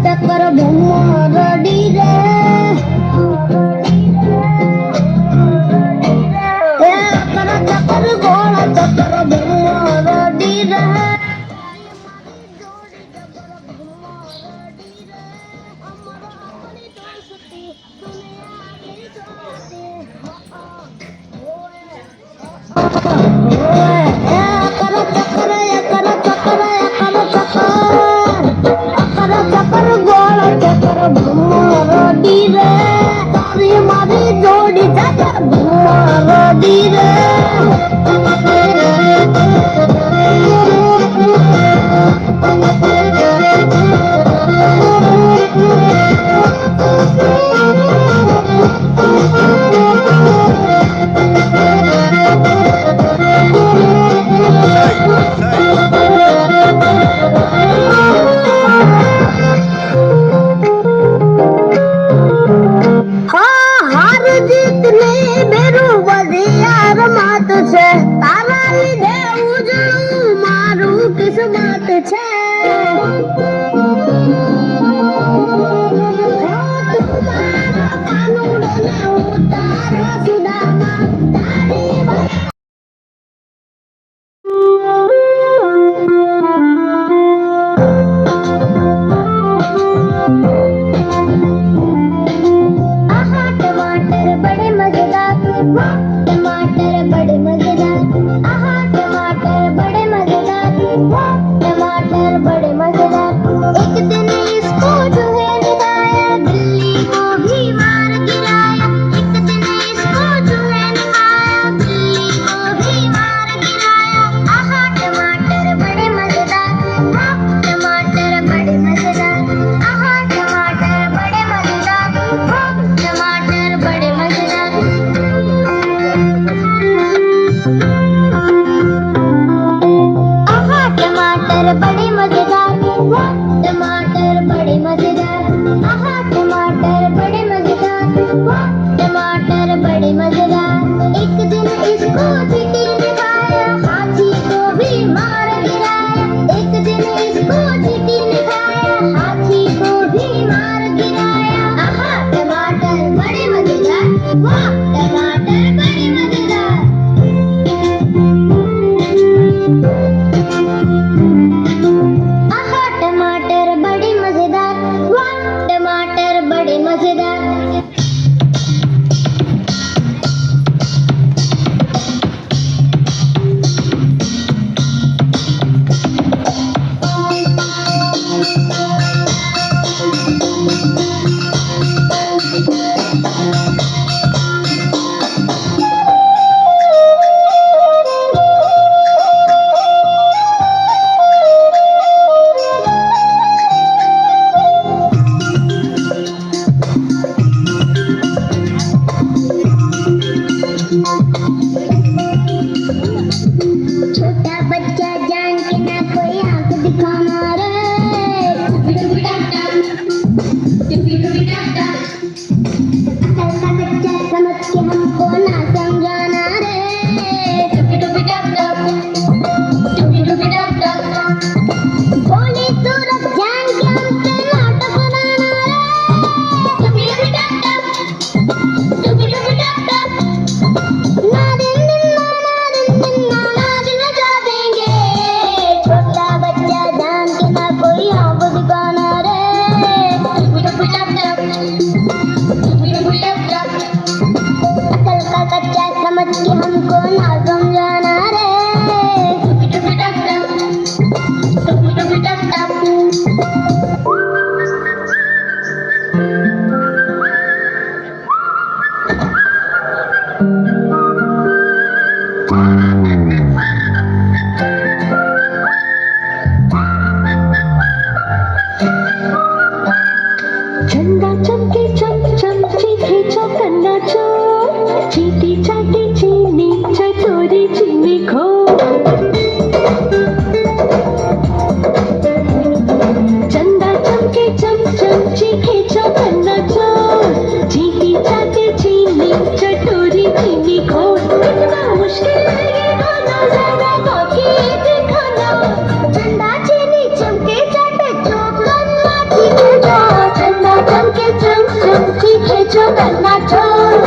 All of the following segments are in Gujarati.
चक्कर घुमरडी रे कर चक्कर गोला चक्कर घुमरडी रे मारी जोड़ी चक्कर घुमरडी रे तारा लीधे उजळું મારું કિસ્મત છે टमाटर बड़े मजेदार टमाटर बड़े मजेदार टमाटर बड़े मजेदार टमाटर बड़े मजेदार एक दिन इसको चूहे ने खाया बिल्ली को भी मार गिराया एक दिन इसको चूहे ने खाया बिल्ली को भी मार गिराया टमाटर बड़े मजेदार टमाटर बड़े मजेदार टमाटर बड़े मजेदार टमाटर बड़े मजेदार टमाटर बड़े मजेदार टमाटर बड़े मजेदार टमाटर बड़े मजेदार टमाटर बड़े मजेदार एक दिन इसको चींटी ने खाया हाथी को भी मार गिराया एक दिन इसको चींटी ने खाया हाथी को भी मार गिराया टमाटर बड़े मजेदार टमाटर बड़े मजेदार टमाटर बड़े मजेदार टमाटर बड़े मजेदार छोटा बच्चा जान के ना कोई आंख दिखाना रे अकल का बच्चा समझ के हमको ना समझाना रे भोली सूरत जान के हमसे नाटक बनाना छोटा बच्चा जान के ना कोई आंख दिखाना रे अकल का कच्चा समझ के हमको ना समझाना रे झंडा चमके चम चम चीखे चौकन्ना चोर चीटी चाटी चीनी चटोरी चीनी खो झंडा चमके चम चम चीखे चौकन्ना चोर चीटी चाटी चीनी चटोरी चीनी खो इतना मुश्किल है ये खाना ज़रा बाकी दिखाना झंडा चीनी चमके चाटे चौकन्ना चीनी खो खेचो नन्ना चोर,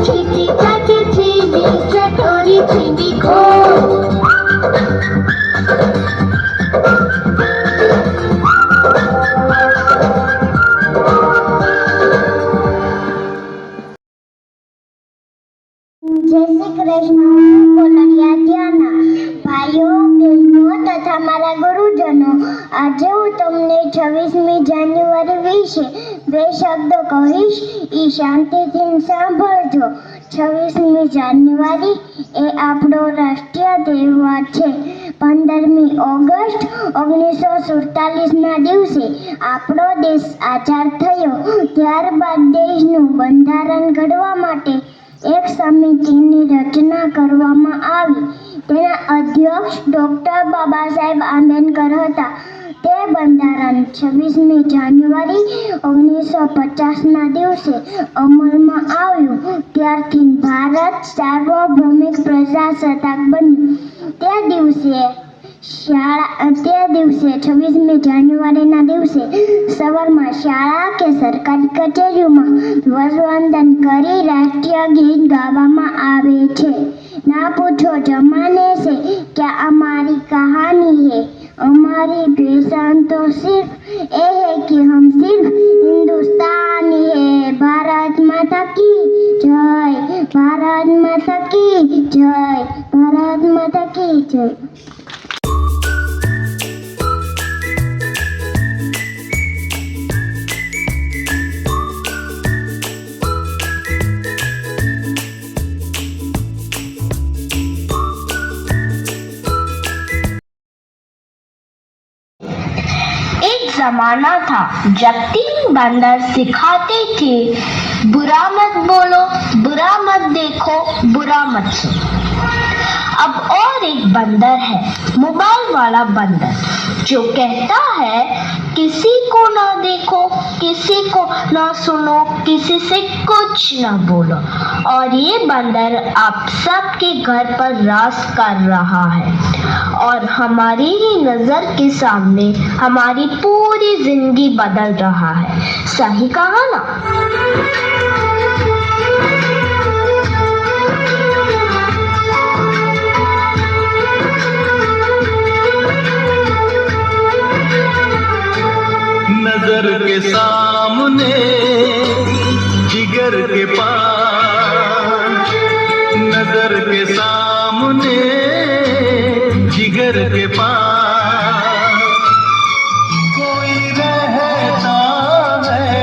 चीटी चाटी चीनी चटोरी चीनी खोर। જય શ્રી કૃષ્ણ. હું કોલરિયા ત્યાંના ભાઈઓ બહેનો તથા મારા ગુરુજનો, આજે હું તમને 26મી જાન્યુઆરી વિશે બે શબ્દો કહીશ. એ શાંતિથી સાંભળજો. 26મી જાન્યુઆરી એ આપણો રાષ્ટ્રીય તહેવાર છે. 15મી ઓગસ્ટ 1947ના દિવસે આપણો દેશ આઝાદ થયો. ત્યારબાદ દેશનું બંધારણ ઘડવા માટે એક સમિતિની રચના કરવામાં આવી. તેના અધ્યક્ષ ડૉક્ટર બાબા સાહેબ આંબેડકર હતા. તે બંધારણ 26મી જાન્યુઆરી 1950ના દિવસે અમલમાં આવ્યું. ત્યારથી ભારત સાર્વભૌમિક પ્રજાસત્તાક બન્યું. તે દિવસે 26મી જાન્યુઆરીના દિવસે સવારમાં શાળા કે સરકારી કચેરીઓમાં ધ્વજવંદન કરી રાષ્ટ્રીય ગીત ગાવામાં આવે છે. ના પૂછો જમાને से क्या हमारी कहानी है, हमारी पहचान तो सिर्फ ये है कि हम सिर्फ हिंदुस्तानी है. भारत माता की जय, भारत माता की जय, भारत माता की जय. जमाना था जब 3 बंदर सिखाते थे, बुरा मत बोलो, बुरा मत देखो, बुरा मत सुनो. अब और एक बंदर है, मोबाइल वाला बंदर, जो कहता है किसी को ना देखो, किसी को ना सुनो, किसी से कुछ ना बोलो. और ये बंदर आप सबके घर पर राज कर रहा है और हमारी ही नजर के सामने हमारी पूरी जिंदगी बदल रहा है. सही कहा ना? नजर के सामने जिगर के पास, नजर के सामने जिगर के पास कोई रहता है,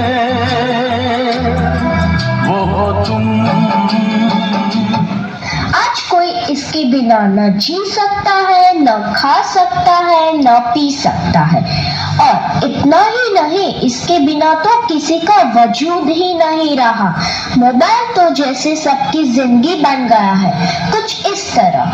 वो हो तुम. आज कोई इसके बिना न जी सकता है, न खा सकता है, न पी सकता है. और इतना ही नहीं, इसके बिना तो किसी का वजूद ही नहीं रहा. मोबाइल तो जैसे सबकी जिंदगी बन गया है, कुछ इस तरह.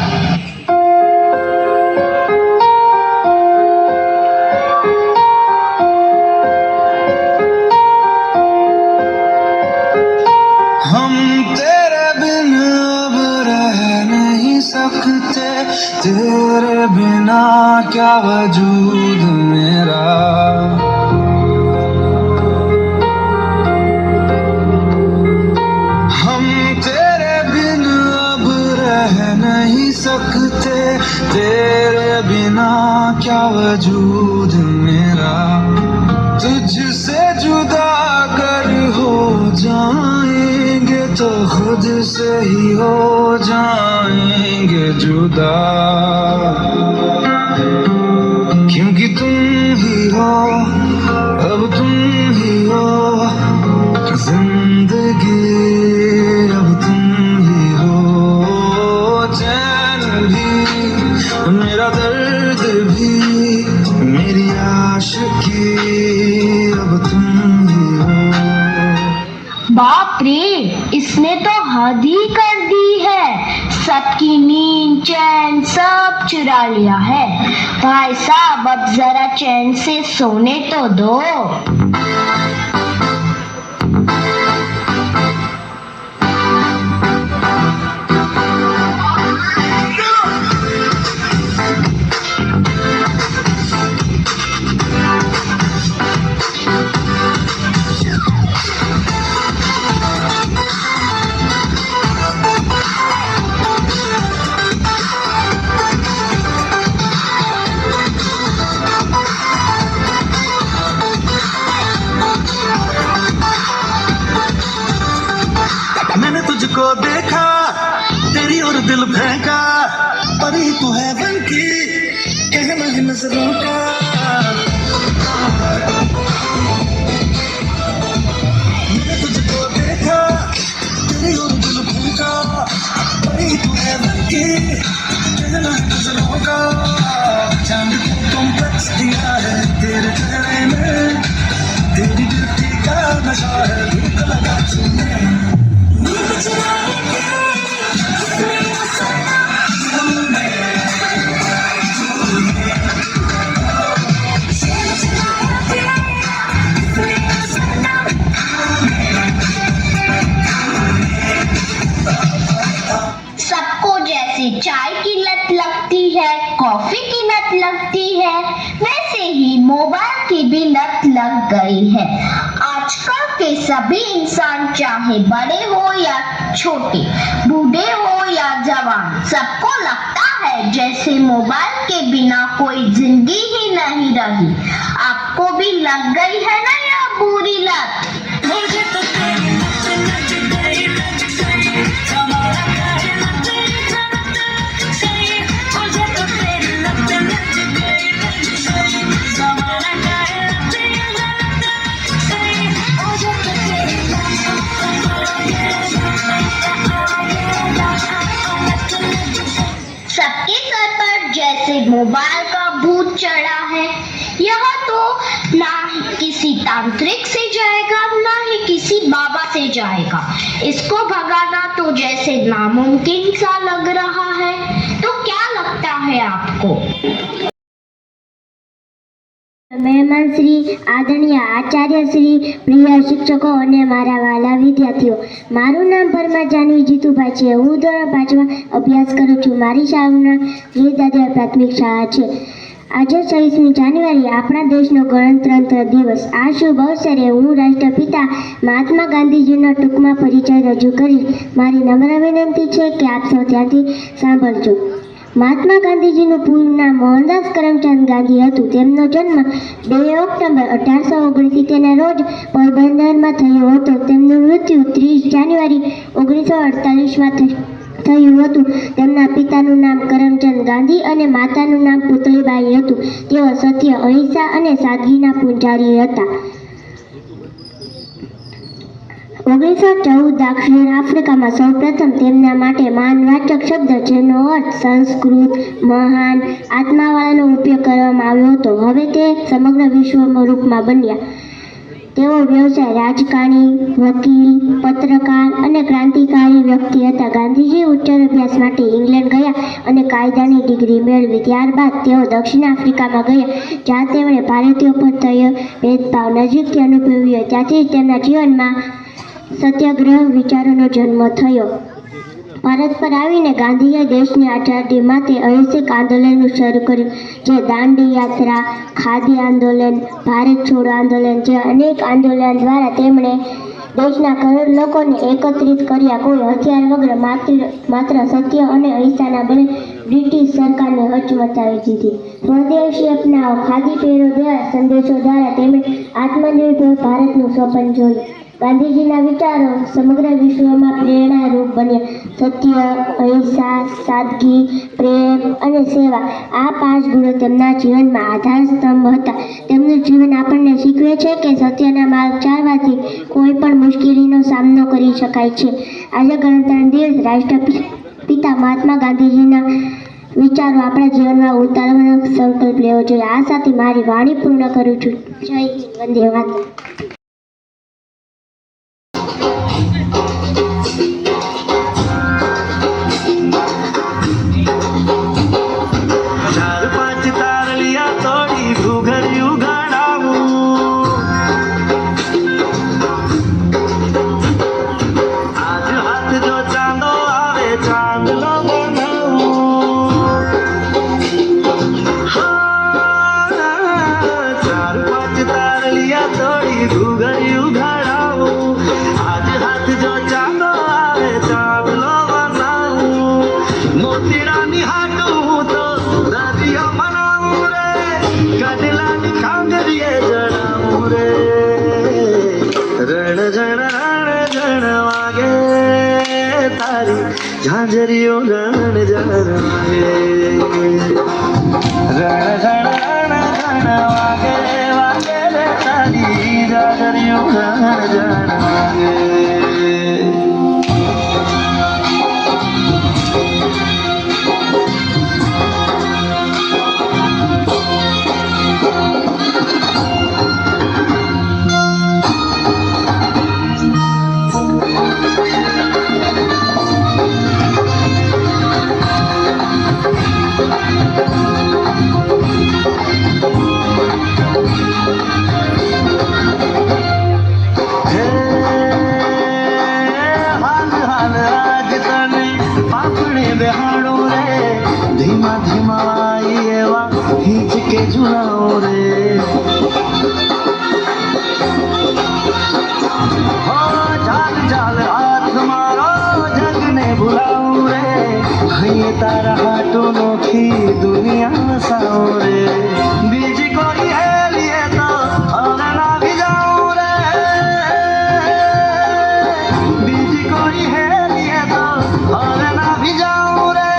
हम तेरे बिन अब रह नहीं सकते, तेरे बिना क्या वजूद मेरा. हम तेरे बिन अब रह नहीं सकते, तेरे बिना क्या वजूद मेरा. तुझसे जुदा अगर हो जाएंगे तो खुद से ही हो जाएंगे जुदा. क्योंकि तुम ही हो, अब तुम ही हो जिंदगी, अब तुम ही हो. चैन भी, मेरा दर्द भी, मेरी आशिकी, अब तुम ही हो. बाप रे, इसने तो हद ही कर दी है. सबकी नींद चैन सब चुरा लिया है. भाई साहब, अब जरा चैन से सोने तो दो. तुझको देखा तेरी और दिल फेंका परी तू है बनकी कहना है नजरों का मैंने तुझको देखा तेरी और दिल फेंका परी तू है बनकी कहना है नजरों का चांद को कॉम्प्लेक्स दिया है तेरे चेहरे में तेरी ब्यूटी का नशा है भूख लगा सुनने सबको जैसे चाय की लत लगती है, कॉफी की लत लगती है, वैसे ही मोबाइल की भी लत लग गई है। आजकल के सभी इंसान चाहे बड़े हो या छोटे, बूढ़े हो या जवान, सबको लगता है जैसे मोबाइल के बिना कोई जिंदगी ही नहीं रही। आपको भी लग गई है ना यह बुरी लत? मुझे तो तेरी नच नच गई नच गई हमारा काहे नच गई मुझे तो तेरी नच नच गई नच गई हमारा काहे नच गई मुझे तो तेरी सबके सर पर जैसे मोबाइल का भूत चढ़ा है। यह तो ना ही किसी तांत्रिक से जाएगा ना ही किसी बाबा से जाएगा। इसको भगाना तो जैसे नामुमकिन सा लग रहा है। तो क्या लगता है आपको? મહેમાન શ્રી, આદરણીય આચાર્ય શ્રી, પ્રિય શિક્ષકો અને મારા વાલા વિદ્યાર્થીઓ, મારું નામ પરમાર જાનવી જીતુભાઈ છે. હું ધોરણ 5માં અભ્યાસ કરું છું. મારી શાળાનું ગીરદાદરા પ્રાથમિક શાળા છે. આજે 26મી જાન્યુઆરી આપણા દેશનો ગણતંત્ર દિવસ. આ શુભ અવસરે હું રાષ્ટ્રપિતા મહાત્મા ગાંધીજીનો ટૂંકમાં પરિચય રજૂ કરીશ. મારી નમ્ર વિનંતી છે કે આપ સૌ ત્યાંથી સાંભળજો. મહાત્મા ગાંધીજીનું પૂરું નામ મોહનદાસ કરમચંદ ગાંધી હતું. તેમનો જન્મ 2 ઓક્ટોબર 1869ના રોજ પોરબંદરમાં થયો હતો. તેમનું મૃત્યુ 30 જાન્યુઆરી 1948માં થયું હતું. તેમના પિતાનું નામ કરમચંદ ગાંધી અને માતાનું નામ પુતળીબાઈ હતું. તેઓ સત્ય, અહિંસા અને સાદગીના પૂજારી હતા. 1914 દક્ષિણ આફ્રિકામાં સૌપ્રથમ તેમના માટે માનવાચક શબ્દ જેનો અર્થ સંસ્કૃત મહાન આત્માવાળાનો ઉપયોગ કરવામાં આવ્યો હતો હવે તે સમગ્ર વિશ્વમાં રૂપમાં બન્યા. તેઓ વ્યવસાય રાજકારણી, વકીલ, પત્રકાર અને ક્રાંતિકારી વ્યક્તિ હતા. ગાંધીજી ઉચ્ચ અભ્યાસ માટે ઇંગ્લેન્ડ ગયા અને કાયદાની ડિગ્રી મેળવી. ત્યારબાદ તેઓ દક્ષિણ આફ્રિકામાં ગયા, જ્યાં તેમણે ભારતીયો પર થયો ભેદભાવ નજીકથી અનુભવ્યો. ત્યાંથી જ તેમના જીવનમાં સત્યાગ્રહ વિચારોનો જન્મ થયો. ભારત પર આવીને ગાંધીએ દેશની આઝાદી માટે અહિંસક આંદોલન શરૂ કર્યું, જે દાંડી યાત્રા, ખાદી આંદોલન, ભારત છોડો આંદોલન જે અનેક આંદોલન દ્વારા તેમણે દેશના કરોડ લોકોને એકત્રિત કર્યા. કોઈ હથિયાર વગર માત્ર સત્ય અને અહિંસાના બળે બ્રિટિશ સરકારને હચમચાવી દીધી. સ્વદેશી અપનાવો, ખાદી પહેરો દ્વારા સંદેશો દ્વારા તેમણે આત્મનિર્ભર ભારતનું સ્વપ્ન જોયું. ગાંધીજીના વિચારો સમગ્ર વિશ્વમાં પ્રેરણારૂપ બન્યા. સત્ય, અહિંસા, સાદગી, પ્રેમ અને સેવા આ 5 ગુણો તેમના જીવનમાં આધારસ્તંભ હતા. તેમનું જીવન આપણને શીખવે છે કે સત્યના માર્ગ ચાલવાથી કોઈ પણ મુશ્કેલીનો સામનો કરી શકાય છે. આજે ગણતંત્ર દિવસ રાષ્ટ્રપિતા મહાત્મા ગાંધીજીના વિચારો આપણા જીવનમાં ઉતારવાનો સંકલ્પ લેવો જોઈએ. આ સાથે મારી વાણી પૂર્ણ કરું છું. જય હિન્દ, વંદે માતરમ. रण जण वागे ઝાંઝરીઓ રણ ઝણ વાગે રણ ઝણ વાગે વાગે રે તારી ઝાંઝરીઓ રણ ઝણ વાગે બેહાડો રે ધીમા ધીમા આવી એવા હિંચ કે ઝુલાઓ રે હો ચાલ ચાલ હાથ મારો જગને ભૂલાવું રે અહીં તારા હાટો નોખી દુનિયા વસાવો રે બીજી કોઈ હેલીએ તો હવે લાગી જાઉં રે બીજી કોઈ હેલીએ તો હવે લાગી જાઉં રે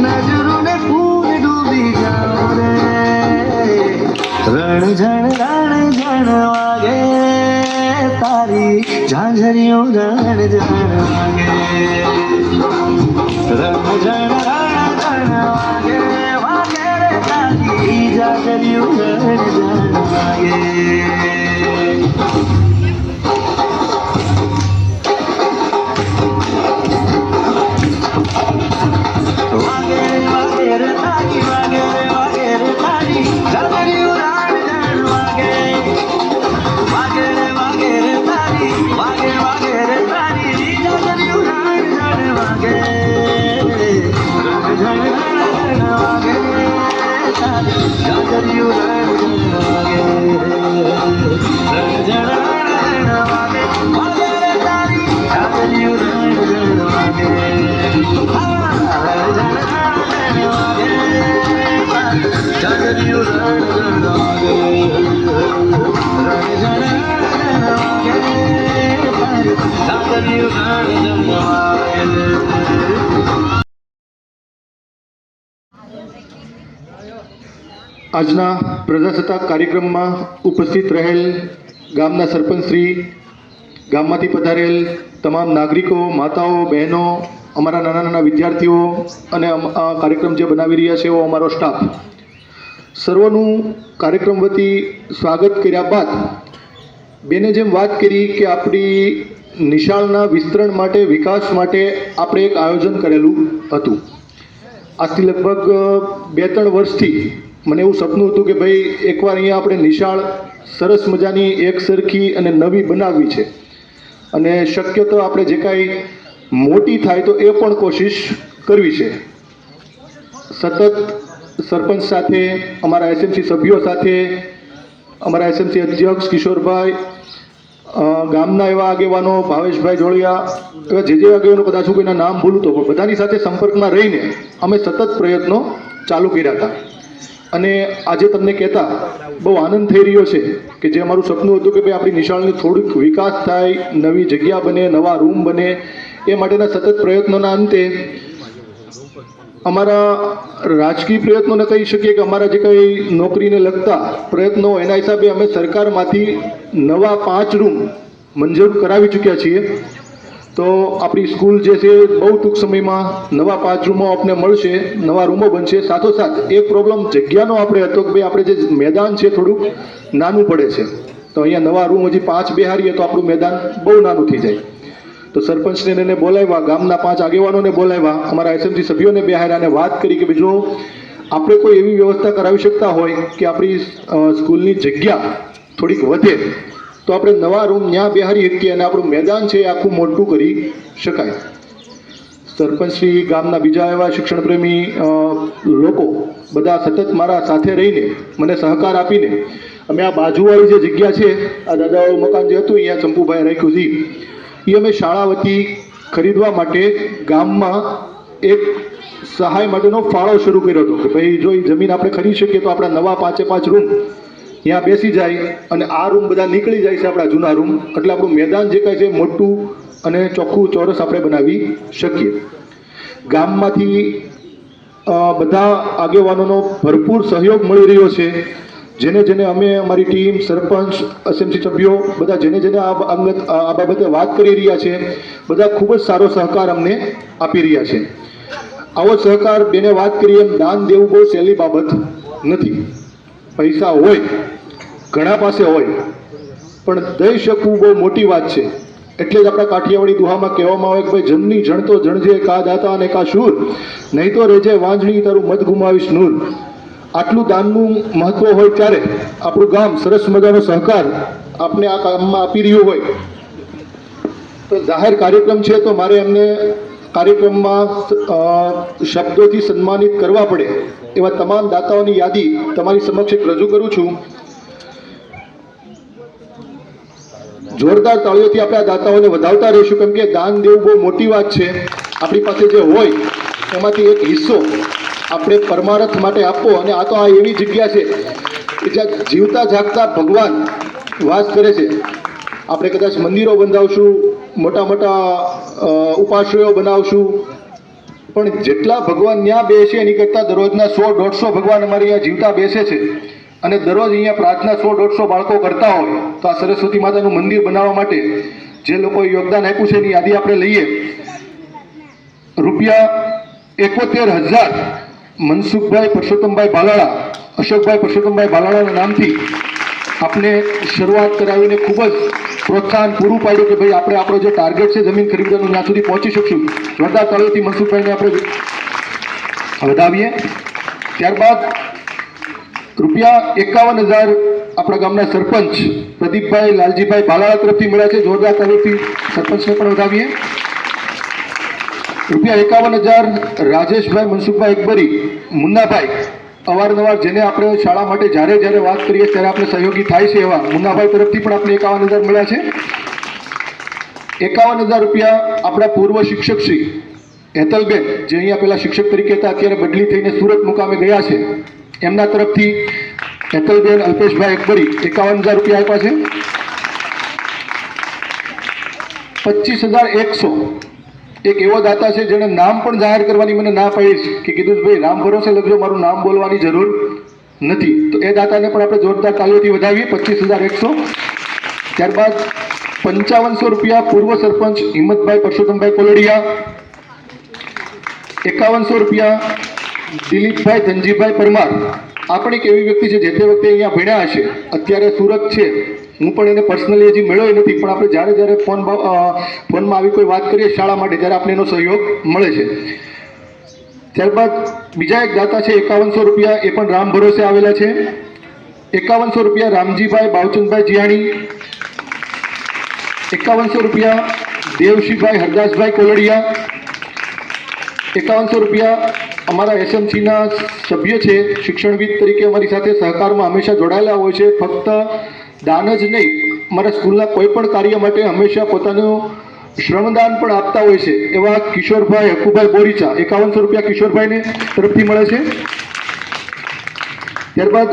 નજરો ને ફૂલ ડૂબી જાઉં રે રણ ઝણ વાગે તારી ઝાંઝરીઓ રણ ઝણ વાગે રણ ઝણ વાગે વાગે રે તારી ઝાંઝરીઓ રણ ઝણ વાગે આજના પ્રજાસત્તાક કાર્યક્રમમાં ઉપસ્થિત રહેલ ગામના સરપંચશ્રી, ગામમાંથી પધારેલ તમામ નાગરિકો, માતાઓ, બહેનો, અમારા નાના નાના વિદ્યાર્થીઓ અને આ કાર્યક્રમ જે બનાવી રહ્યા છે એવો અમારો સ્ટાફ, સર્વનું કાર્યક્રમ વતી સ્વાગત કર્યા બાદ બેને જેમ વાત કરી કે આપણી નિશાળના વિસ્તરણ માટે, વિકાસ માટે આપણે એક આયોજન કરેલું હતું. આજથી લગભગ 2-3 વર્ષથી મને એવું સપનું હતું કે ભાઈ એકવાર અહીંયા આપણે નિશાળ સરસ મજાની એક સરખી અને નવી બનાવવી છે અને શક્ય તો આપણે જે કાંઈ મોટી થાય તો એ પણ કોશિશ કરવી છે. સતત સરપંચ સાથે, અમારા એસએમસી સભ્યો સાથે, અમારા એસએમસી અધ્યક્ષ કિશોરભાઈ, ગામના એવા આગેવાનો ભાવેશભાઈ જોડિયા, એવા જે આગેવાનો, કદાચ હું કોઈના નામ ભૂલું તો બધાની સાથે સંપર્કમાં રહીને અમે સતત પ્રયત્નો ચાલુ કર્યા હતા. અને આજે તમને કહેતા બહુ આનંદ થઈ રહ્યો છે કે જે અમારું સપનું હતું કે ભાઈ આપણી નિશાળની થોડીક વિકાસ થાય, નવી જગ્યા બને, નવા રૂમ બને, એ માટેના સતત પ્રયત્નોના અંતે અમારા રાજકીય પ્રયત્નોને કહી શકીએ કે અમારા જે કંઈ નોકરીને લગતા પ્રયત્નો એના હિસાબે અમે સરકારમાંથી નવા 5 રૂમ મંજૂર કરાવી ચૂક્યા છીએ. તો આપણી સ્કૂલ જે છે બહુ ટૂંક સમયમાં નવા 5 રૂમો આપણે મળશે, નવા રૂમો બનશે. સાથોસાથ એક પ્રોબ્લેમ જગ્યાનો આપણે હતો કે ભાઈ આપણે જે મેદાન છે થોડુંક નાનું પડે છે, તો અહીંયા નવા રૂમ હજી 5 બેહારીએ તો આપણું મેદાન બહુ નાનું થઈ જાય. તો સરપંચને એને બોલાવ્યા, ગામના 5 આગેવાનોને બોલાવ્યા, અમારા એસએમસી સભ્યોને બેહાર્યા અને વાત કરી કે બીજો આપણે કોઈ એવી વ્યવસ્થા કરાવી શકતા હોય કે આપણી સ્કૂલની જગ્યા થોડીક વધે તો આપણે નવા રૂમ ત્યાં બેહારી શકીએ અને આપણું મેદાન છે એ આખું મોટું કરી શકાય. સરપંચશ્રી, ગામના બીજા એવા શિક્ષણપ્રેમી લોકો બધા સતત મારા સાથે રહીને મને સહકાર આપીને અમે આ બાજુવાળી જે જગ્યા છે, આ દાદાવાળું મકાન જે હતું અહીંયા ચંપુભાઈ રાખ્યું છે, એ અમે શાળા વતી ખરીદવા માટે ગામમાં એક સહાય માટેનો ફાળો શરૂ કર્યો હતો કે ભાઈ જો એ જમીન આપણે ખરીદી શકીએ તો આપણા નવા 5 રૂમ ત્યાં બેસી જાય અને આ રૂમ બધા નીકળી જાય છે આપણા જૂના રૂમ, એટલે આપણું મેદાન જે કાંઈ છે મોટું અને ચોખ્ખું ચોરસ આપણે બનાવી શકીએ. ગામમાંથી બધા આગેવાનોનો ભરપૂર સહયોગ મળી રહ્યો છે. જેને અમે અમારી ટીમ, સરપંચ, એસએમસી સભ્યો બધા જેને આ બાબતે વાત કરી રહ્યા છે, બધા ખૂબ જ સારો સહકાર અમને આપી રહ્યા છે. આવો સહકાર બેને વાત કરી એમ દાન દેવું બહુ સહેલી બાબત નથી. પૈસા હોય, ઘણા પાસે હોય, પણ દઈ શકવું બહુ મોટી વાત છે. એટલે જ આપણા કાઠિયાવાડી દુહામાં કહેવામાં આવે કે ભાઈ જનની જણ તો જણજે, કા દાતા અને કા શૂર, નહીં તો રેજે વાંજણી, તારું મત ગુમાવીશ નૂર. આટલું દાનનું મહત્વ હોય ત્યારે આપણું ગામ સરસ મજાનો સહકાર આપણે આ કામમાં આપી રહ્યું હોય તો જાહેર કાર્યક્રમ છે તો મારે એમને કાર્યક્રમમાં શબ્દોથી સન્માનિત કરવા પડે એવા તમામ દાતાઓની યાદી તમારી સમક્ષ રજૂ કરું છું. જોરદાર તાળીઓથી આપણે આ દાતાઓને વધાવતા રહીશું, કેમ કે દાન દેવું બહુ મોટી વાત છે. આપણી પાસે જે હોય એમાંથી એક હિસ્સો આપણે પરમાર્થ માટે આપવો. અને આ તો આ એવી જગ્યા છે કે જ્યાં જીવતા જાગતા ભગવાન વાસ કરે છે. આપણે કદાચ મંદિરો બંધાવશું, મોટા મોટા ઉપાશ્રયો બનાવશું, પણ જેટલા ભગવાન ત્યાં બેસે એની કરતાં દરરોજના 100-150 ભગવાન અમારે અહીંયા જીવતા બેસે છે. અને દરરોજ અહીંયા પ્રાર્થના 100-150 બાળકો કરતા હોય તો આ સરસ્વતી માતાનું મંદિર બનાવવા માટે જે લોકોએ યોગદાન આપ્યું છે એની યાદી આપણે લઈએ. ₹71,000 મનસુખભાઈ પરસોત્તમભાઈ ભાલાળા, અશોકભાઈ પરસોત્તમભાઈ ભાલાળાના નામથી આપણે શરૂઆત કરાવીને ખૂબ જ પ્રોત્સાહન પૂરું પાડ્યું કે ભાઈ આપણે આપણો જે ટાર્ગેટ છે જમીન ખરીદવાનું ત્યાં સુધી પહોંચી શકશું. જોરદાર તાળીઓથી મનસુખભાઈને આપણે વધાવીએ. ત્યારબાદ ₹51,000 આપણા ગામના સરપંચ પ્રદીપભાઈ લાલજીભાઈ ભાલાળા તરફથી મળ્યા છે. જોરદાર તાળીઓથી સરપંચને પણ વધાવીએ. ₹51,000 રાજેશભાઈ મનસુખભાઈ અકબરી, મુન્નાભાઈ, અવારનવાર જેને આપણે શાળા માટે જ્યારે વાત કરીએ ત્યારે આપણે સહયોગી થાય છે એવા મુન્નાભાઈ તરફથી પણ આપણે 51,000 મળ્યા છે. ₹51,000 આપણા પૂર્વ શિક્ષક શ્રી હેતલબેન, જે અહીંયા પહેલા શિક્ષક તરીકે હતા, અત્યારે બદલી થઈને સુરત મુકામે ગયા છે, એમના તરફથી હેતલબેન અલ્પેશભાઈ અકબરી ₹51,000 આપ્યા છે. 25,100 એક એવો દાતા છે જેણે નામ પણ જાહેર કરવાની મને ના પાડી કે કીધું ભાઈ રામ ભરોસે લખજો, મારું નામ બોલવાની જરૂર નથી. તો એ દાતાને પણ આપણે જોરદાર તાળીઓથી વધાવીએ. 25,100. ત્યારબાદ ₹55,000 પૂર્વ સરપંચ હિંમતભાઈ પરસોત્તમભાઈ કોલડિયા, ₹51,000 દિલીપભાઈ ધનજીભાઈ પરમાર. આ પણ એક એવી વ્યક્તિ છે જે તે વખતે અહીંયા ભણ્યા હશે, અત્યારે સુરત છે. હું પણ એને પર્સનલી હજી મળ્યો નથી, પણ આપણે જ્યારે ફોનમાં આવી કોઈ વાત કરીએ શાળા માટે ત્યારે આપણે એનો સહયોગ મળે છે. ત્યારબાદ બીજા એક દાતા છે ₹51,000, એ પણ રામ ભરોસે આવેલા છે. ₹51,000 રામજીભાઈ બાવચંદભાઈ જીયાણી, ₹51,000 દેવશીભાઈ હરદાસભાઈ કોલડિયા, ₹51,000 અમારા એસએમસીના સભ્ય છે, શિક્ષણવિદ તરીકે અમારી સાથે સહકારમાં હંમેશા જોડાયેલા હોય છે. ફક્ત દાન જ નહીં, અમારા સ્કૂલના કોઈ પણ કાર્ય માટે હંમેશા પોતાનું શ્રમદાન પણ આપતા હોય છે એવા કિશોરભાઈ હકુભાઈ બોરીચા, ₹51,000 કિશોરભાઈને તરફથી મળે છે. ત્યારબાદ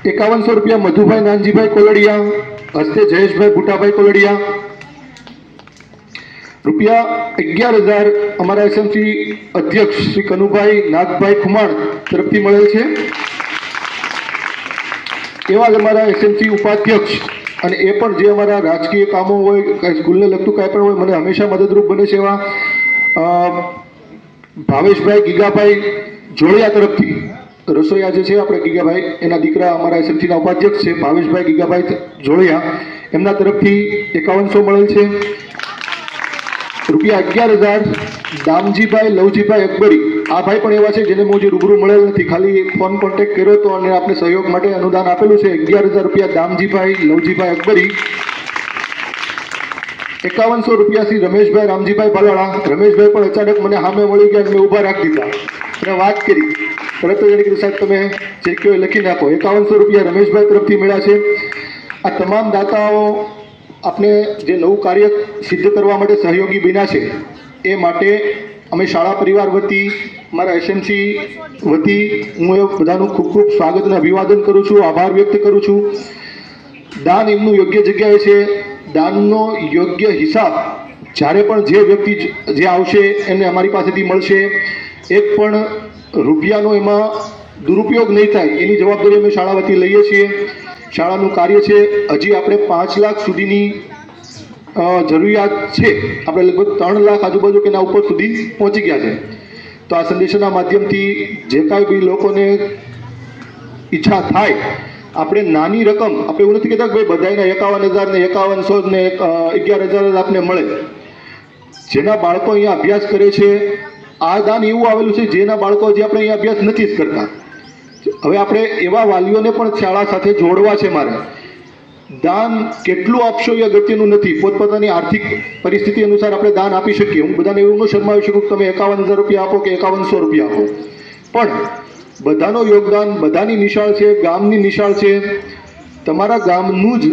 ₹51,000 મધુભાઈ નાનજીભાઈ કોલડિયા, હસ્તે જયેશભાઈ બુટાભાઈ કોલડિયા. ₹11,000 અમારા એસએમસી અધ્યક્ષ શ્રી કનુભાઈ નાગભાઈ ખુમાણ તરફથી મળેલ છે. એવા જ અમારા એસએમસી ઉપાધ્યક્ષ, અને એ પણ જે અમારા રાજકીય કામો હોય, કાંઈ સ્કૂલને લગતું કાંઈ પણ હોય, મને હંમેશા મદદરૂપ બને છે એવા ભાવેશભાઈ ગીગાભાઈ જોડિયા તરફથી. રસોઈયા જે છે આપણે ગીગાભાઈ, એના દીકરા અમારા એસએમસીના ઉપાધ્યક્ષ છે ભાવેશભાઈ ગીગાભાઈ જોડિયા, એમના તરફથી 5100 મળેલ છે. ₹11,000 દામજીભાઈ લવજીભાઈ અકબરી. આ ભાઈ પણ એવા છે જેને હું જે રૂબરૂ મળેલ નથી, ખાલી ફોન કોન્ટેક્ટ કર્યો હતો અને આપણે સહયોગ માટે અનુદાન આપેલું છે. ₹11,000 દામજીભાઈ લવજીભાઈ અકબરી. ₹5100 શ્રી રમેશભાઈ રામજીભાઈ ભાલાળા. રમેશભાઈ પણ અચાનક મને સામે મળી ગયા, મેં ઊભા રાખી દીધા અને વાત કરી. તરત જ એને કીધું સાહેબ તમે જે કહો એ લખી નાખો. ₹5100 રમેશભાઈ તરફથી મળ્યા છે. આ તમામ દાતાઓ આપણે જે નવું કાર્ય સિદ્ધ કરવા માટે સહયોગી બન્યા છે એ માટે અમે શાળા પરિવાર વતી, મારા એસએમસી વતી હું એ બધાનું ખૂબ ખૂબ સ્વાગત અને અભિવાદન કરું છું, આભાર વ્યક્ત કરું છું. દાન એમનું યોગ્ય જગ્યાએ છે. દાનનો યોગ્ય હિસાબ જ્યારે પણ જે વ્યક્તિ જે આવશે એને અમારી પાસેથી મળશે, એક પણ રૂપિયાનો એમાં દુરુપયોગ નહીં થાય એની જવાબદારી અમે શાળા વતી લઈએ છીએ. શાળાનું કાર્ય છે. હજી આપણે 5 લાખ સુધીની જરૂરિયાત છે. આપણે લગભગ 3 લાખ આજુબાજુ કે એના ઉપર સુધી પહોંચી ગયા છે. તો આ સંદેશાના માધ્યમથી જે કાંઈ બી લોકોને ઈચ્છા થાય, આપણે નાની રકમ, આપણે એવું નથી કહેતા કે ભાઈ બધાને 51,000 ને 5100 ને 11,000 આપને મળે. જેના બાળકો અહીંયા અભ્યાસ કરે છે, આ દાન એવું આવેલું છે જેના બાળકો હજી આપણે અહીંયા અભ્યાસ નથી જ કરતા. હવે આપણે એવા વાલીઓને પણ શાળા સાથે જોડવા છે. મારે દાન કેટલું આપશો એ અગત્યનું નથી, પોતપોતાની આર્થિક પરિસ્થિતિ અનુસાર આપણે દાન આપી શકીએ. હું બધાને એવું ન શરમાવી શકું કે તમે 51,000 રૂપિયા આપો કે 5100 રૂપિયા આપો, પણ બધાનું યોગદાન, બધાની નિશાળ છે, ગામની નિશાળ છે. તમારા ગામનું જ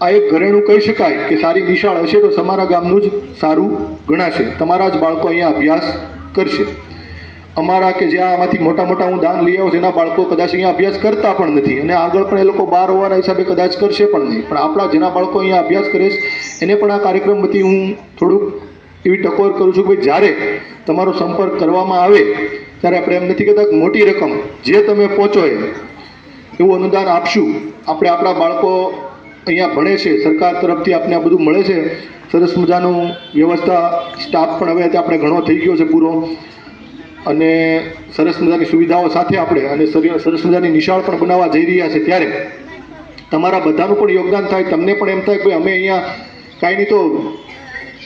આ એક ઘરેણું કહી શકાય કે સારી નિશાળ હશે તો તમારા ગામનું જ સારું ગણાશે. તમારા જ બાળકો અહીંયા અભ્યાસ કરશે. અમારા કે જ્યાં આમાંથી મોટા મોટા હું દાન લઈ આવ્યો છું એના બાળકો કદાચ અહીંયા અભ્યાસ કરતા પણ નથી, અને આગળ પણ એ લોકો બહાર હોવાના હિસાબે કદાચ કરશે પણ નહીં. પણ આપણા જેના બાળકો અહીંયા અભ્યાસ કરે છે એને પણ આ કાર્યક્રમ વતી હું થોડુંક એવી ટકોર કરું છું કે ભાઈ જ્યારે તમારો સંપર્ક કરવામાં આવે ત્યારે આપણે એમ નથી કહેતા કે મોટી રકમ જે તમે પહોંચો એવું અનુદાન આપશું. આપણે આપણા બાળકો અહીંયા ભણે છે, સરકાર તરફથી આપણે આ બધું મળે છે, સરસ મજાનું વ્યવસ્થા, સ્ટાફ પણ હવે આપણે ઘણો થઈ ગયો છે પૂરો, અને સરસ મજાની સુવિધાઓ સાથે આપણે અને સરસ મજાની નિશાળ પણ બનાવવા જઈ રહ્યા છે. ત્યારે તમારા બધાનું પણ યોગદાન થાય. તમને પણ એમ થાય કે ભાઈ અમે અહીંયા કાંઈ નહીં તો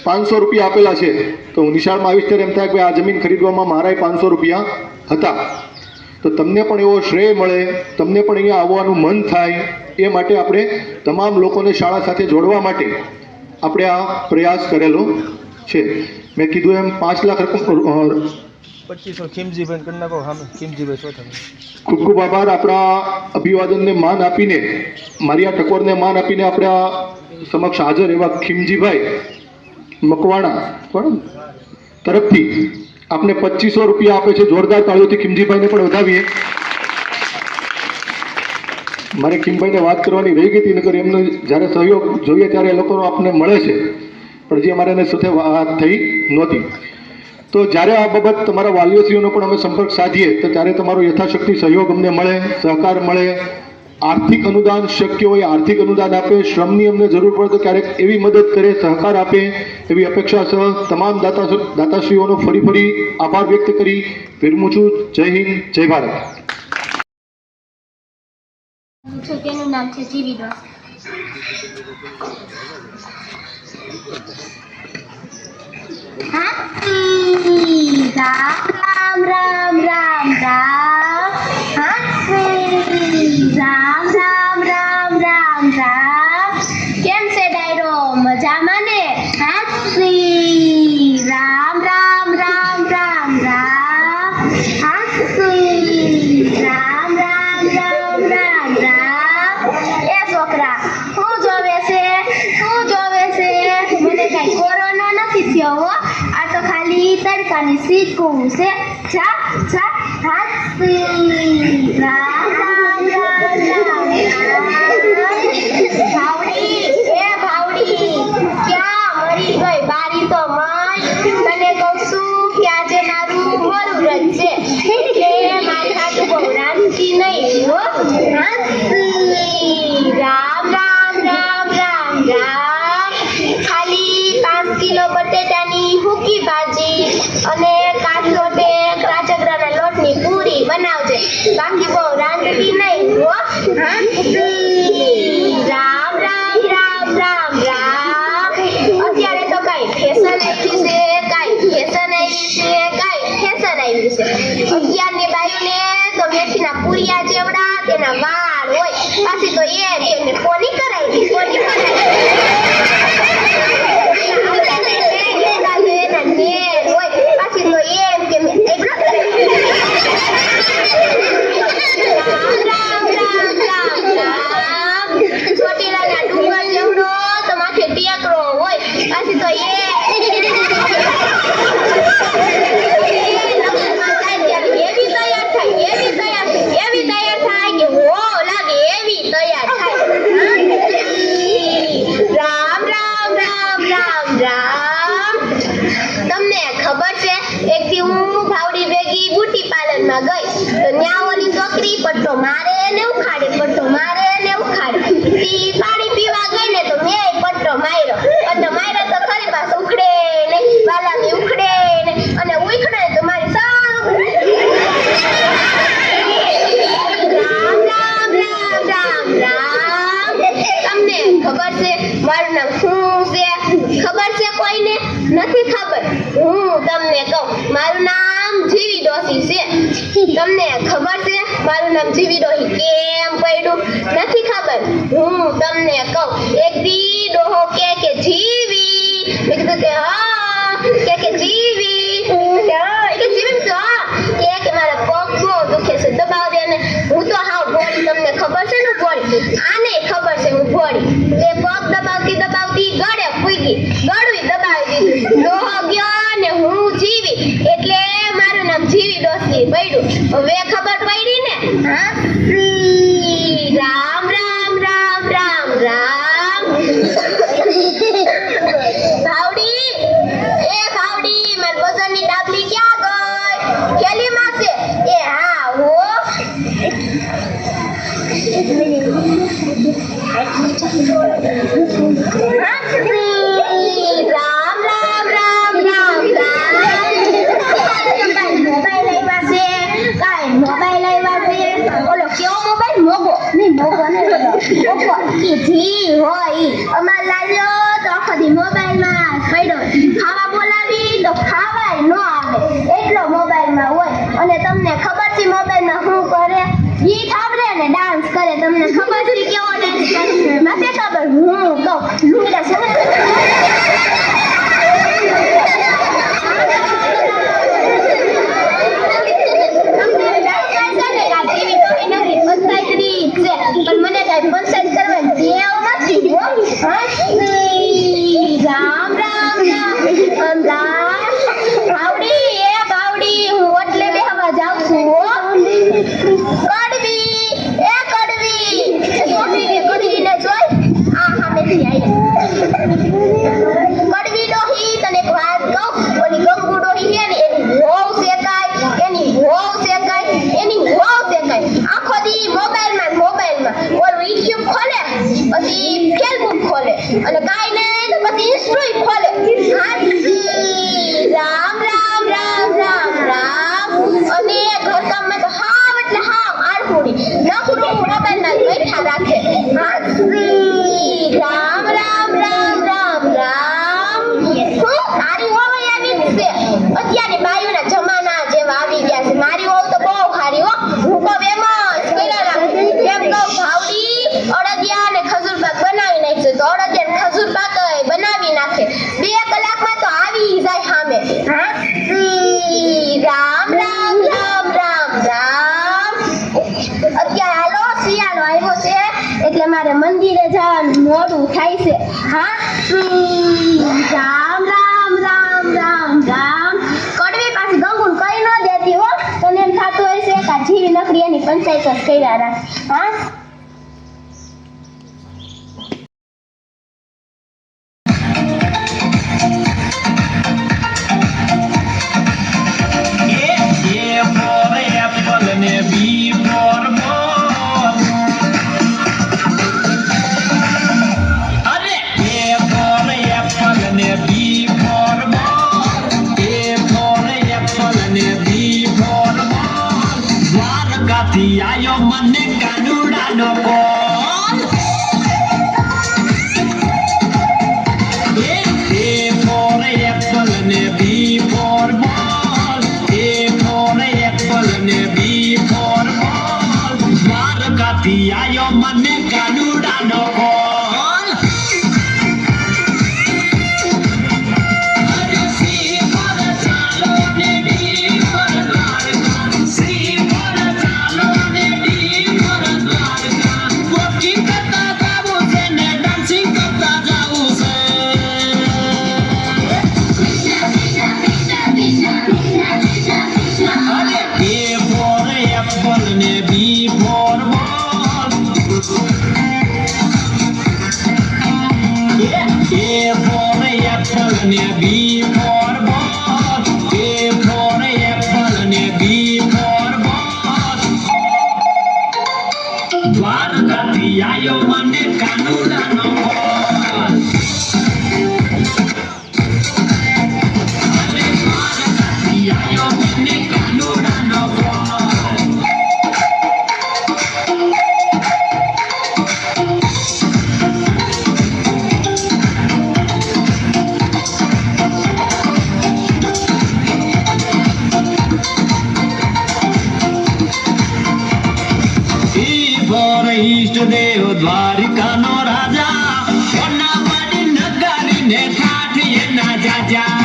500 રૂપિયા આપેલા છે, તો હું નિશાળમાં આવીશ ત્યારે એમ થાય કે આ જમીન ખરીદવામાં મારાય 500 રૂપિયા હતા. તો તમને પણ એવો શ્રેય મળે, તમને પણ અહીંયા આવવાનું મન થાય. એ માટે આપણે તમામ લોકોને શાળા સાથે જોડવા માટે આપણે આ પ્રયાસ કરેલો છે. મેં કીધું એમ 5 લાખ રકમ 2500 ખીમજીભાઈ કરી નાખો. હા, ખીમજીભાઈ છો તમે. ખૂબ ખૂબ આભાર. આપણા અભિવાદનને માન આપીને, મારી આ ટકોરને માન આપીને આપણા સમક્ષ હાજર એવા ખીમજીભાઈ મકવાણા તરફથી આપને 2500 રૂપિયા આપે છે. જોરદાર તાળીઓથી ખીમજીભાઈને પણ વધાવીએ. મારે ખીમભાઈને વાત કરવાની રહી ગઈ હતી, નકર એમનો જ્યારે સહયોગ જોઈએ ત્યારે એ લોકોનો આપને મળે છે, પણ જે અમારે એની સાથે વાત થઈ નહોતી. તો જ્યારે આ બાબત તમારા વાલીઓશ્રીઓનો પણ અમે સંપર્ક સાધીએ તો ત્યારે તમારો યથાશક્તિ સહયોગ અમને મળે, સહકાર મળે. આર્થિક અનુદાન શક્ય હોય આર્થિક અનુદાન આપે, શ્રમની અમને જરૂર પડે તો ક્યારેક એવી મદદ કરે, સહકાર આપે, એવી અપેક્ષા સહ તમામ દાતાશ્રીઓનો ફરી આભાર વ્યક્ત કરી વિરમું છું. જય હિન્દ, જય ભારત. તેનું નામ છે જીવી દોસ. રામ રામ રામ રામ, રામ રામ રામ રામ રામ. કેમ છે ડાયરો? મજામાં ને? રામ રામ રામ રામ રામ, રામ રામ રામ રામ રામ. એ છોકરા, શું જોવે છે? શું જોવે છે? મને કઈ કોરોના નથી થયો હો, આ તો ખાલી તડકાની સીકું છે. જા જા, રામ રામ રામ રામ. ભાવડી, એ ભાવડી, ક્યાં મરી ગઈ? બારી તો મય. તને કહું છું કે આજે મારું મોરું વ્રત છે એટલે મારી હાથ બહુ રાંધતી નહીં હો. રામ રામ રામ રામ રામ. ખાલી 5 કિલો બટેટાની હુકી ભાજી અને કાચલોટે રાજગરાના લોટની પૂરી બનાવજે, બાકી બહુ રાંધતી નહીં હો. રામ રામ રામ રામ રામ. અત્યારે તો કઈ ફેશન આવી છે, કઈ ફેશન આવી છે, કઈ ફેશન આવી છે. 11ની બાયુને તો મેથીના પૂરિયા જેવડા તેના વાળ હોય, પાછી તો એને કોની કરાવી, કોની કરાવી. એવી તૈયાર થાય. મારું નામ શું છે? ખબર છે કોઈને? નથી ખબર. હું તમને કહું, મારું નામ જીવી ડોસી છે. તમને ખબર છે મારું નામ જીવી ડોસી કેમ પડ્યું? નથી ખબર. હું તમને કહું, એક દી ડોહો કે જીવી. મેં કીધું કે હા, કે જીવી. હા, કે જીવી તો હા, કે મારા પગ બહુ દુખે છે, દબાવ દે ને. હું તો હાવ ભોળી, તમને ખબર છે ને ભોળી. આને ખબર છે હું ભોળી. તે પગ દબાવતી ગળે ફૂગી, ગળું દબાવી દીધું. ડોહો ગયો ને હું જીવી, એટલે મારું નામ જીવી ડોસી પડ્યું. હવે ખબર પડી ને? હા, રામ રામ રામ રામ રામ. ભાવડી, એ ભાવડી, મારી બજારની ડાબલી ક્યાં ગઈ? ખેલીમાં છે? એ હા હો. રામ રામ રામ રામ રામ. મોબાઈલ આવ્યા છે, કાંઈ મોબાઈલ આવ્યા છે. ઓલો કેવો મોબાઈલ? મોગો નહીં, મોગો નહીં, ઓપ્પો. ઈ જી હોય ઈ. અમાર લાલ્યો તો આખો દી મોબાઈલમાં પડ્યો. ખાવા બોલાવી તો ખાવાય ન આવે, એટલો મોબાઈલમાં હોય. અને તમને ખબર છે મોબાઈલમાં શું કરે? ગીત સાંભળે ને ડાન્સ કરે. તમને ખબર છે કેવો ડાન્સ કરે? નથી ખબર. હું કહું, લુંગડા છે પણ મને કઈ પસંદ કરવાની ટેવ નથી હો. રામ રામ રામ રામ. ભાવડી, એ ભાવડી, હું ઓટલે બેહવા જાઉં છું હો. કડવી, એ કડવી, કડવી ને જોઈ આ સામેથી આવી. કડવી ડોહી, તને એક વાત કહું, ઓલી ગંગુ ડોહી છે ને, એની વહુ શેકાય, એની વહુ શેકાય, એની વહુ શેકાય. આખો દી મોબાઈલમાં ઓલું યુટ્યુબ ખોલે, પછી ફેસબુક ખોલે, અને કાંઈ નહીં તો પછી ઇન્સ્ટાગ્રામ ખોલે. રામ રામ રામ રામ રામ. અને ઘરકામમાં તો હાવ એટલે હાવ આળહુડી નખરું મોબાઈલમાં બેઠા રાખે. રામ રામ રામ રામ રામ. હું તારી વહુ આવી જ છે. અત્યારની બાયુના જમાના જેવા આવી ગયા છે. મારી વહુ તો બહુ સારી હો. હું કહું એમ જ કર્યા રાખે. એમ કહું, ભાવડી, અડદિયા ને ખજૂર પાક બનાવી નાખશે તો અડદિયા ને ખજૂર પાક બનાવી નાખે. 2 કલાકમાં તો આવી જાય સામે. રામ રામ રામ રામ રામ. અત્યારે હાલો શિયાળો આવ્યો છે એટલે મારે મંદિરે જવાનું મોડું થાય છે. હા, રામ રામ રામ રામ રામ. કડવી પાછી ગંગુન કઈ ન દેતી હો. તને એમ થતું હશે કે આ જીવી નકરી એની પંચાયત જ કર્યા રાખ. હા, આયો મને કાનુડાનો કોલ. A for apple ને B for ball. A for apple ને B for ball. દ્વારકાથી આયો મને કાનુડાનો કોલ. દ્વારકાથી આયો મને કાનુડાનો કોલ. દ્વારકાથી આયો મને કાનુડાનો કોલ. દ્વારિકાનો રાજા કોના પાડી નગારીને ઠાઠ એના જાજા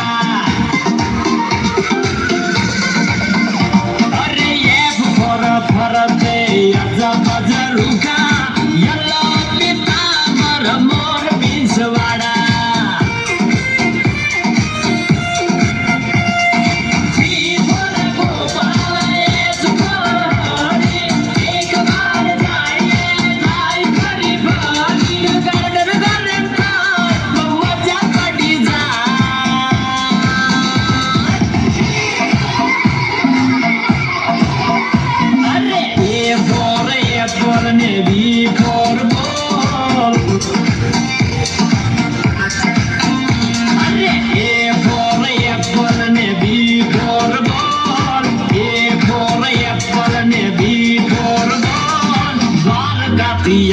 અરે એ ફરતે અજા બજા રૂખા યલો પિતામર મોર બીસવાડા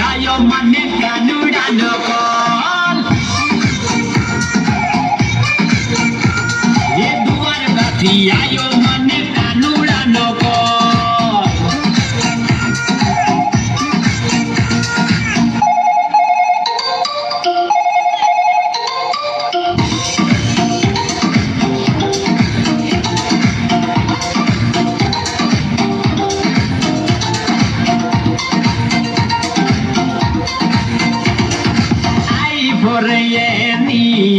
Ayo મને કાનુડાનો કોલ એ દ્વારકાથી આયો મને કાનુડાનો કોલ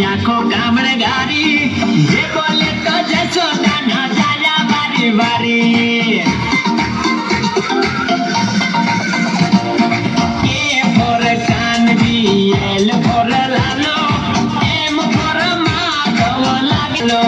આખો ગામડે ગાડી જે બોલે તો જશોદાના જાજા વારી વારી એ ફોર કાનવી એલ ફોર લાલો એમ ફોર માધવ લાગલો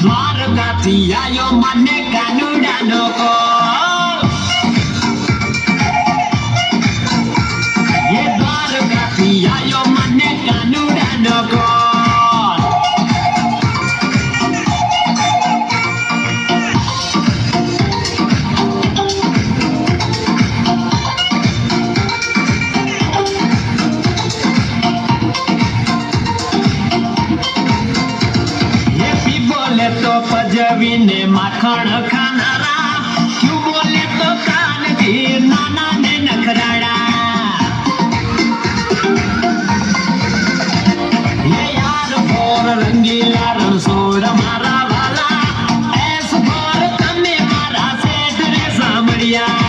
દ્વારકાથી આયો મને કાનુડાનો કોલ એ દ્વારકાથી આયો મને કાનુડાનો કોલ તો પજવીને માખણ ખાનારા ક્યુ બોલે તો કાનથી નાના ને નખરાડા એ યાર ફોર રંગીલા રણછોડ મારા વાલા એસ ફોર તમે મારા શેઠ રે સાંભળ્યા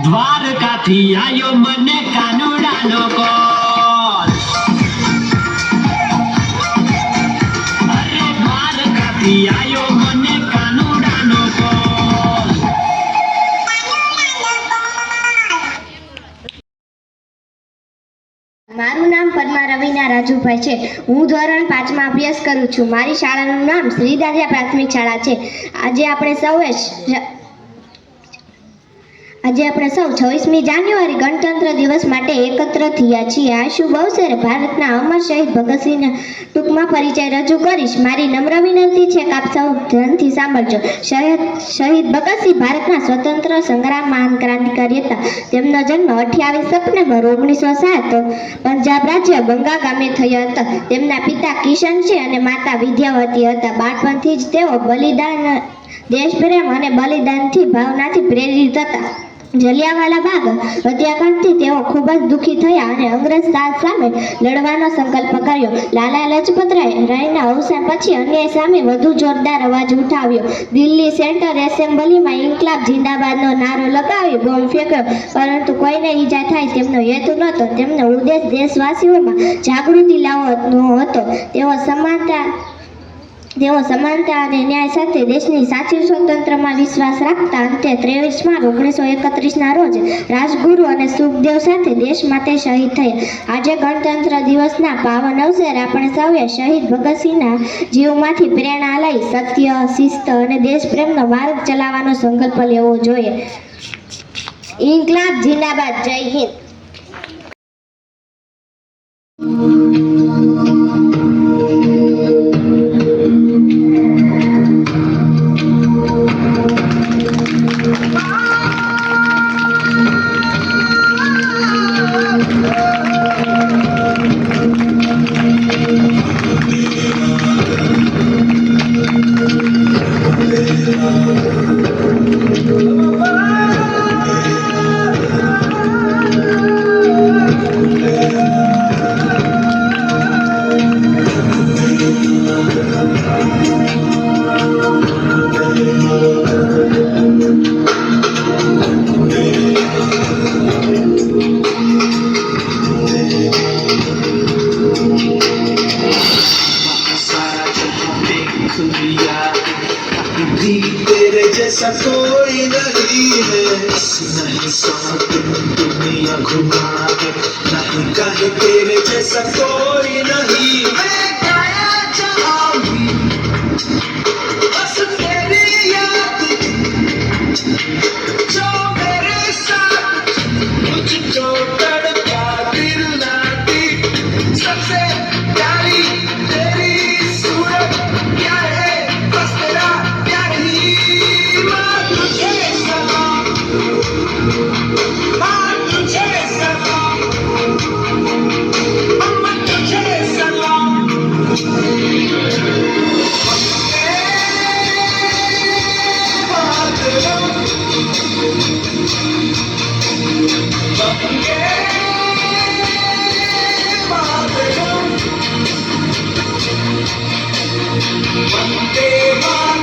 દ્વારકાથી આયો મને કાનુડાનો કોલ અરે દ્વારકાથી આયો મને કાનુડાનો કોલ મારું નામ પદ્મા રવિના રાજુભાઈ છે. હું ધોરણ 5માં અભ્યાસ કરું છું. મારી શાળાનું નામ શ્રી દાદિયા પ્રાથમિક શાળા છે. આજે આજે આપણે સૌ 26મી જાન્યુઆરી ગણતંત્ર દિવસ માટે એકત્ર થયા છીએ. આ શુભ અવસરે ભારતના અમર શહીદ ભગતસિંહના ટૂંકમાં પરિચય રજૂ કરીશ. મારી નમ્ર વિનંતી છે કે આપ સૌ ધ્યાનથી સાંભળજો. શહીદ ભગતસિંહ ભારતના સ્વતંત્ર સંગ્રામ મહાન ક્રાંતિકારી હતા. તેમનો જન્મ 28 સપ્ટેમ્બર 1907 પંજાબ રાજ્ય બંગા ગામે થયો હતો. તેમના પિતા કિશનસિંહ અને માતા વિદ્યાવતી હતા. બાળપણથી જ તેઓ દેશપ્રેમ અને બલિદાનથી ભાવનાથી પ્રેરિત હતા. જલિયાવાલા બાગ હત્યાકાંડથી તેઓ ખૂબ જ દુઃખી થયા અને અંગ્રેજ શાસન સામે લડવાનો સંકલ્પ કર્યો. લાલા લજપત રાયના અવસાન પછી અન્યાય સામે વધુ જોરદાર અવાજ ઉઠાવ્યો. દિલ્હી સેન્ટ્રલ એસેમ્બલીમાં ઇન્કલાબ જિંદાબાદનો નારો લગાવી બોમ્બ ફેંક્યો, પરંતુ કોઈને ઈજા થાય તેમનો હેતુ નહોતો. તેમનો ઉદ્દેશ દેશવાસીઓમાં જાગૃતિ લાવવાનો હતો. તેઓ સમાનતા અને ન્યાય સાથે દેશની સાચી સ્વતંત્રમાં વિશ્વાસ રાખતા. અંતે 23 માર્ચ 1931ના રોજ રાજગુરુ અને સુખદેવ સાથે દેશ માટે શહીદ થયા. આજે ગણતંત્ર દિવસના પાવન અવસરે આપણે સૌએ શહીદ ભગતસિંહના જીવમાંથી પ્રેરણા લઈ સત્ય, શિસ્ત અને દેશપ્રેમનો માર્ગ ચલાવવાનો સંકલ્પ લેવો જોઈએ. ઇન્કલાબ જિંદાબાદ. જય હિન્દ. तेरे जैसा कोई नहीं है, नहीं 100 दिन दुनिया घुमा है, नहीं कहीं तेरे जैसा कोई नहीं. मैं गाया चाहूंगी बस तेरी याद जो मेरे साथ मुझको तड़पा दिल ना दी. सबसे प्यारी तेरी सूरत क्या है, बस तेरा प्यार ही. माँ तुझे सलाम, माँ तुझे सलाम, अम्मा तुझे सलाम. वंदे मातरम.